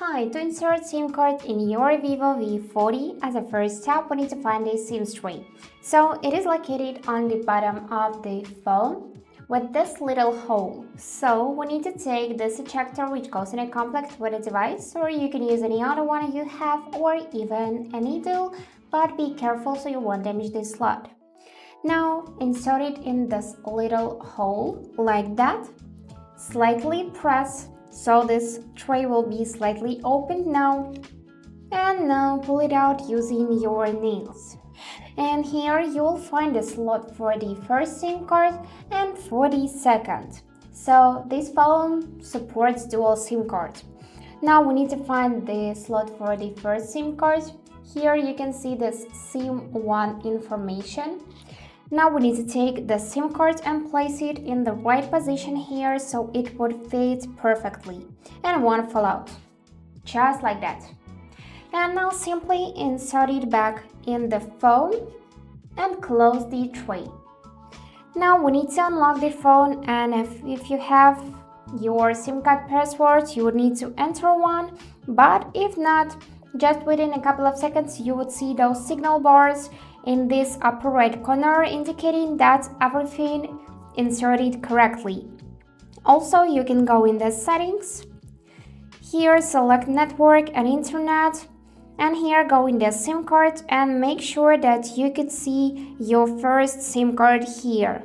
Hi, to insert SIM card in your Vivo V40, as a first step, we need to find a SIM tray. So it is located on the bottom of the phone with this little hole. So we need to take this ejector, which goes in a complex with a device, or you can use any other one you have, or even a needle, but be careful so you won't damage the slot. Now insert it in this little hole like that. Slightly press so this tray will be slightly opened now, and now pull it out using your nails. And here you will find a slot for the first SIM card and for the second. So this phone supports dual SIM cards. Now we need to find the slot for the first SIM card. Here you can see this SIM1 information. Now we need to take the SIM card and place it in the right position here so it would fit perfectly and won't fall out. Just like that. And now simply insert it back in the phone and close the tray. Now we need to unlock the phone, and if you have your SIM card password, you would need to enter one, but if not, just within a couple of seconds you would see those signal bars in this upper right corner indicating that everything inserted correctly. Also, you can go in the settings, here select network and internet, and here go in the SIM card and make sure that you could see your first SIM card here.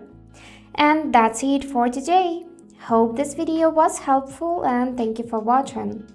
And that's it for today. Hope this video was helpful and thank you for watching.